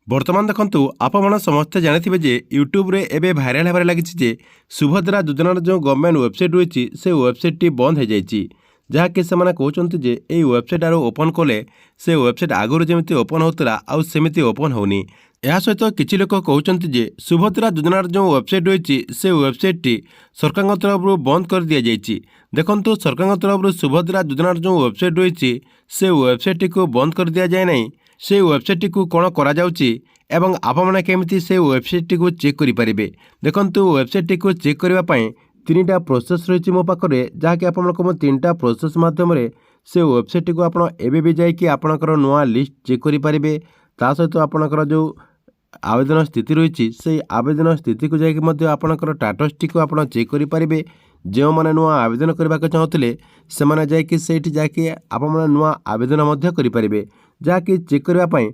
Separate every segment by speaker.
Speaker 1: बर्तमान देखु आपण समस्ते जानी जे यूट्यूब रे एबे भाइराल होबार लगी जे सुभद्रा योजनार जो गवर्नमेंट वेबसाइट रही से वेबसाइट टी बंद हो जाए जहाँकि से कहते जे ये वेबसाइट आरो ओपन कले से वेबसाइट आगुरी जमी ओपन होता आउ सेमती ओपन होनी। यह सहित किसी लोक कहते जे सुभद्रा योजनार जो वेबसाइट रही से वेबसाइट टी सरकार तरफ बंद कर दि जाइए। देखु सरकार तरफ सुभद्रा योजनार जो वेबसाइट रही से वेबसाइट को बंद कर दि जाए ना से वेबसाइट को कौन कराଯାଉଛି एवं आपमने केमिति से वेबसाइट को चेक करेंगे। देखंतु वेबसाइट को चेक करने तीन टा प्रोसेस रही मो पाखे जहाँकि आपको तीन टा प्रोसेस माध्यम से वेबसाइट को आप एबे भी जाकि आपणकर नुआ लिस्ट चेक करेंगे। ता सहित आपणकर जो आवेदन स्थिति रही से आवेदन स्थिति को जाकि आपणकर स्टेटस को आप चेक करेंगे। जो मैंने नुआ आवेदन करने को चाहूँगे से मैंने जाकि आप नुआ आवेदन करेंगे। जहाँकि चेक करने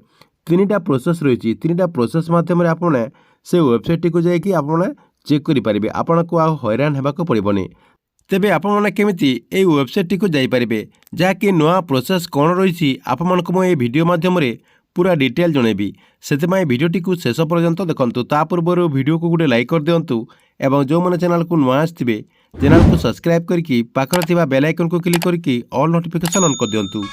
Speaker 1: तीन टा प्रोसेस रही तीन टा प्रोसेस माध्यम आपने से वेबसाइट को जाकि आप चेक करेंगे। आपन को हैरान होगा पड़ोनी। तेबे आपने केमिति ए वेबसाइट को जाइपारे जहाँकि नुआ प्रोसेस कौन रही आपको ये वीडियो माध्यम पूरा डिटेल जनइबी से भिडियोटी को शेष पर्यंत देखंतु। ता पूर्व वीडियो को गोटे लाइक कर दिंतु एवं जो मैंने चैनल को नुआ आसथिबे चैनल को सब्सक्राइब करके पाखर थिबा बेल आइकन को क्लिक करके ऑल नोटिफिकेशन ऑन कर दिंतु।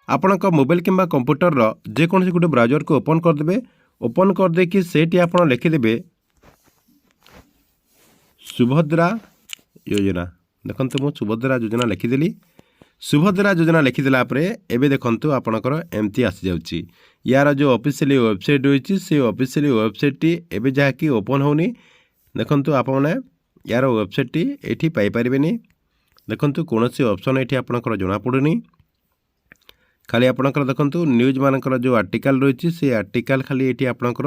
Speaker 1: आपणक मोबाइल किंबा कंप्यूटर रो जेकोसी गोटे ब्राउजर को ओपन करदे। ओपन करदे कि सेठी आप लिखिदेवे सुभद्रा योजना। देखंतु मु सुभद्रा योजना लिखिदेली। सुभद्रा योजना लिखिदेला एबे देखंतु आपणकर एमती आसी जाउची। यार जो ऑफिशियल वेबसाइट रही से ऑफिशियल वेबसाइट टी एबे जहाँकि ओपन होनी। देखंतु आपने यार वेबसाइट टी एठी पाई परिबेनी। देखंतु कोनोसी ऑप्शन एठी आपणकर जणा पड़ुनी। खाली आपणकर देखंतु न्यूज मानकर जो आर्टिकल रही से आर्टिकल खाली एठी आपणकर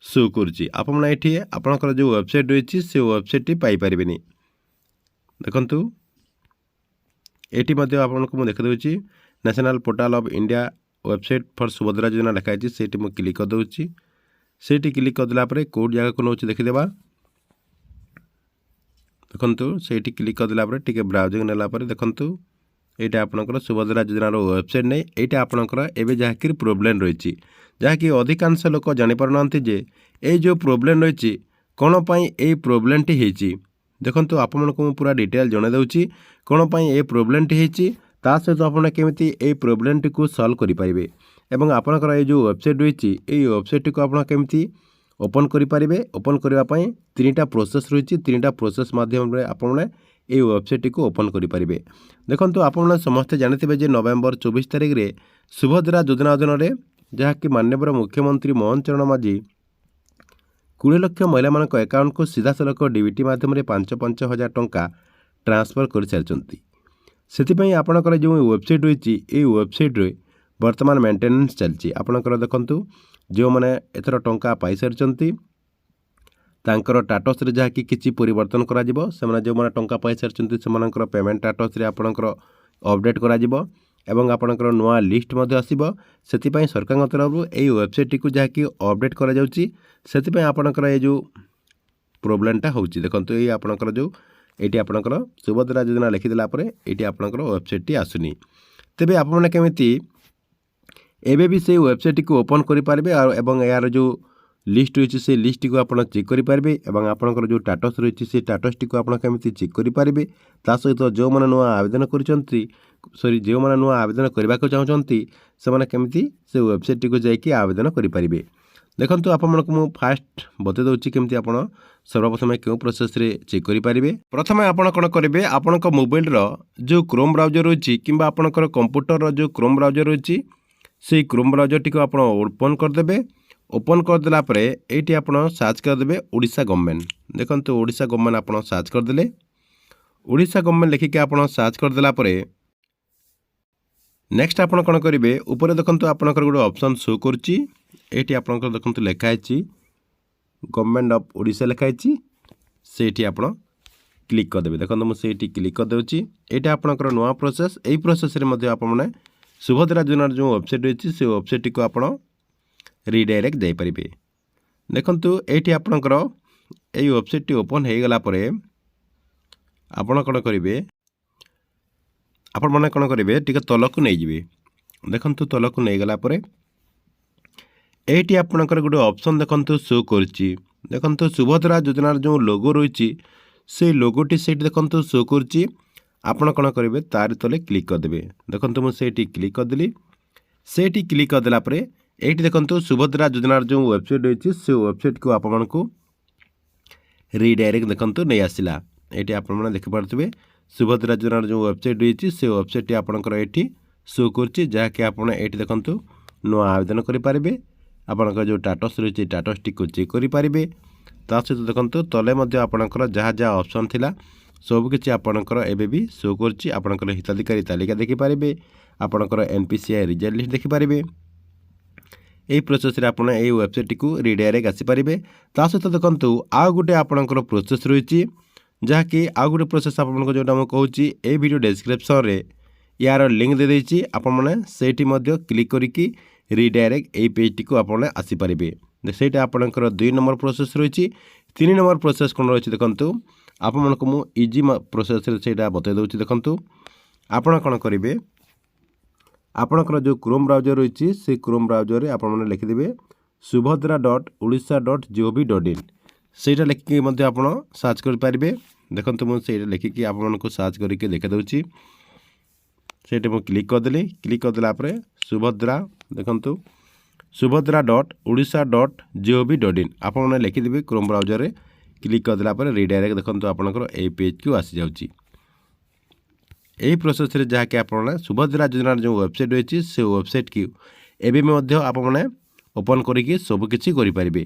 Speaker 1: शो करुच्ची। आपन एठी आपणकर जो वेबसाइट रही से वेबसाइट टी पाई परिबेनी। देखंतु एठी मध्ये आपनको मु देखा दउची national portal of India website for Subhadra Yojana लिखा है। सेठी मु क्लिक कर दउची। सेठी क्लिक कर देला परे कोड जगह को नउची देखि देबा। देखंतु सेठी क्लिक कर देला परे टिके ब्राउजिंग नेला परे देखंतु एटा आपणकर सुभद्रा योजनार वेबसाइट नहीं। एटा आपणकर एबे जहाँकि प्रोब्लेम रही जहाँकि अधिकांश लोक जानी पारनांती जे ए जो प्रोब्लेम रही कौन पाई ए प्रोब्लेम टी हेची। देखंतु आपको पूरा डिटेल जणे दउची कौन पाई ए प्रोब्लेम टी हेची। ता सहित आपन केमिति ए प्रोब्लेम टी को सॉल्व करि पारिबे एवं आपणकर ए जो वेबसाइट रही ए वेबसाइट को आपन केमिति ओपन करि पारिबे। ओपन करबा पई तीन टा प्रोसेस रही तीन टा प्रोसेस माध्यम रे आपन ये वेबसाइट को ओपन करेंगे। देखो आपने समस्ते जानते जे नवेम्बर 24 तारिख में सुभद्रा योजना अधीन जहाँकि माननीय मुख्यमंत्री मोहन चरण माझी 20 लाख महिला मान अकाउंट को सीधा सड़क डीबीटी माध्यम 5,5 हजार टंका ट्रांसफर कर सारी। से आपणकर जो वेबसाइट रही ये वेबसाइट रे वर्तमान मेंटेनेंस चलती। आपणकर देखंतु जो मैंने एथर टंका पाई सारी तांकर टाटस रे जहाँकि किसी परिवर्तन करा जिवो सेमाने जो माने टंका पाई सारचंती सेमानकर पेमेंट टाटस रे आपणकर अपडेट करा जिवो एवं आपणकर नुआ लिस्ट मध्ये आसीबो। सेति पई सरकार तरफ एई वेबसाइट को जहाँकि अपडेट करा जाउची सेति पई आपणकर ए जो प्रोब्लेमटा होउची। देखंतु एई आपणकर जो एटी आपणकर सुभद्रा योजना लिखिदेला परे एटी आपणकर वेबसाइट टी आसुनी। तेबे आपमने केमिति एबे भी से वेबसाइट को ओपन करि पारबे एवं यार जो लिस्ट रही से लिस्ट को आप चेक करेंगे और आपंकर जो स्टेटस रही से स्टेटस टी को आप चेक करेंगे। ता सहित जो मैंने नुआ आवेदन करी जो मैंने नुआ आवेदन करने को चाहते से केमिति से वेबसाइट को जाकि आवेदन करेंगे। देखो आपको मुझे फास्ट बता दूसरी केमती आप सर्वप्रथम क्यों प्रोसेस रे चेक करेंगे। प्रथम आप कौन करेंगे आपण मोबाइल जो क्रोम ब्राउजर रही कि आपंकर कंप्यूटर जो क्रोम ब्राउजर रही से क्रोम ब्राउजर टी आप ओपन करदे। ओपन करदेला परे एटी आप सर्च करदे ओडिशा गवर्नमेंट। देखो ओडिशा गवर्नमेंट आप सर्च करदे। ओडिशा गवर्नमेंट लिखिक आप सर्च करदेला परे नेक्स्ट आप कौन करेंगे ऊपर देखो आपंकर गोटे ऑप्शन शो करुच्ची। एटी आप देखो लिखाई गवर्नमेंट ऑफ ओडिशा लिखाई से आप क्लिक करदे। देखो मुझे क्लिक करदे। यहाँ आपंकर नुआ प्रोसेस यही प्रोसेस आपने सुभद्रा योजनार जो वेबसाइट रही से वेबसाइट को आप रिडायरेक्ट जाइपारे। देखंतु एठी आपणकर एई वेबसाइट टी ओपन हो गला परे आपण कौन करेंगे ଆପଣମାନେ କ'ଣ କରିବେ ଟିକେ ତଳକୁ ନେଇଯିବେ। ଦେଖନ୍ତୁ ତଳକୁ ନେଇଗଲା ପରେ এইটি ଆପଣଙ୍କର ଗୋଟେ ଅପସନ୍ ଦେଖନ୍ତୁ ଶୋ କରୁଛି। ଦେଖନ୍ତୁ ସୁଭଦ୍ରା ଯୋଜନାର ଯେଉଁ ଲୋଗୋ ରହିଛି ସେଇ ଲୋଗୋଟି ସେଇଠି ଦେଖନ୍ତୁ ଶୋ କରୁଛି। ଆପଣ କ'ଣ କରିବେ ତାରି ତଳେ କ୍ଲିକ୍ କରିଦେବେ। ଦେଖନ୍ତୁ ମୁଁ ସେଇଠି କ୍ଲିକ୍ କରିଦେଲି। ସେଇଠି କ୍ଲିକ୍ କରିଦେଲା ପରେ এইটি ଦେଖନ୍ତୁ ସୁଭଦ୍ରା ଯୋଜନାର ଯେଉଁ ୱେବସାଇଟ୍ ରହିଛି ସେ ୱେବସାଇଟ୍କୁ ଆପଣମାନଙ୍କୁ ରିଡାଇରେକ୍ଟ ଦେଖନ୍ତୁ ନେଇ ଆସିଲା। ଏଇଠି ଆପଣମାନେ ଦେଖିପାରୁଥିବେ ସୁଭଦ୍ରା ଯୋଜନାର ଯେଉଁ ୱେବସାଇଟ୍ ରହିଛି ସେ ୱେବସାଇଟ୍ଟି ଆପଣଙ୍କର ଏଇଠି ଶୋ କରୁଛି, ଯାହାକି ଆପଣ ଏଇଠି ଦେଖନ୍ତୁ ନୂଆ ଆବେଦନ କରିପାରିବେ। ଆପଣଙ୍କର ଯେଉଁ ଷ୍ଟାଟସ୍ ରହିଛି ଷ୍ଟାଟସ୍ଟିକୁ ଚେକ୍ କରିପାରିବେ। ତା ସହିତ ଦେଖନ୍ତୁ ତଳେ ମଧ୍ୟ ଆପଣଙ୍କର ଯାହା ଯାହା ଅପସନ୍ ଥିଲା ସବୁକିଛି ଆପଣଙ୍କର ଏବେ ବି ଶୋ କରୁଛି। ଆପଣଙ୍କର ହିତାଧିକାରୀ ତାଲିକା ଦେଖିପାରିବେ, ଆପଣଙ୍କର NPCI ରିଜଲ୍ଟ ଲିଷ୍ଟ ଦେଖିପାରିବେ। এই ପ୍ରୋସେସ୍ରେ ଆପଣ এই ୱେବସାଇଟ୍ଟିକୁ ରିଡାଇରେକ୍ଟ ଆସିପାରିବେ। ତା ସହିତ ଦେଖନ୍ତୁ ଆଉ ଗୋଟେ ଆପଣଙ୍କର ପ୍ରୋସେସ୍ ରହିଛି, ଯାହାକି ଆଉ ଗୋଟେ ପ୍ରୋସେସ୍ ଆପଣଙ୍କୁ ଯେଉଁଟା ମୁଁ କହୁଛି এই ଭିଡ଼ିଓ ଡେସ୍କ୍ରିପ୍ସନ୍ରେ ୟାର ଲିଙ୍କ୍ ଦେଇଦେଇଛି। ଆପଣମାନେ ସେଇଠି ମଧ୍ୟ କ୍ଲିକ୍ କରିକି ରିଡାଇରେକ୍ଟ এই ପେଜ୍ଟିକୁ ଆପଣ ଆସିପାରିବେ। ସେଇଟା ଆପଣଙ୍କର 2 ନମ୍ବର ପ୍ରୋସେସ୍ ରହିଛି। 3 ନମ୍ବର ପ୍ରୋସେସ୍ କ'ଣ ରହିଛି ଦେଖନ୍ତୁ, ଆପଣମାନଙ୍କୁ ମୁଁ ଇଜି ପ୍ରୋସେସ୍ରେ ସେଇଟା ବତାଇ ଦେଉଛି। ଦେଖନ୍ତୁ ଆପଣ କ'ଣ କରିବେ, ଆପଣଙ୍କର ଯେଉଁ କ୍ରୋମ୍ ବ୍ରାଉଜର ରହିଛି ସେ କ୍ରୋମ୍ ବ୍ରାଉଜରରେ ଆପଣମାନେ ଲେଖିଦେବେ subhadra.odisha.gov.in। ସେଇଟା ଲେଖିକି ମଧ୍ୟ ଆପଣ ସର୍ଚ୍ଚ କରିପାରିବେ। ଦେଖନ୍ତୁ ମୁଁ ସେଇଟା ଲେଖିକି ଆପଣମାନଙ୍କୁ ସର୍ଚ୍ଚ କରିକି ଦେଖାଦେଉଛି। ସେଇଠି ମୁଁ କ୍ଲିକ୍ କରିଦେଲି। କ୍ଲିକ୍ କରିଦେଲା ପରେ ସୁଭଦ୍ରା ଦେଖନ୍ତୁ subhadra.odisha.gov.in ଆପଣମାନେ ଲେଖିଦେବେ କ୍ରୋମ୍ ବ୍ରାଉଜରରେ। କ୍ଲିକ୍ କରିଦେଲା ପରେ ରିଡାଇରେକ୍ଟ ଦେଖନ୍ତୁ ଆପଣଙ୍କର এই ପେଜ୍କୁ ଆସିଯାଉଛି। এই ପ୍ରୋସେସ୍ରେ ଯାହାକି ଆପଣମାନେ ସୁଭଦ୍ରା ଯୋଜନାର ଯେଉଁ ୱେବସାଇଟ୍ ରହିଛି ସେ ୱେବସାଇଟ୍କୁ ଏବେ ମଧ୍ୟ ଆପଣମାନେ ଓପନ୍ କରିକି ସବୁକିଛି କରିପାରିବେ।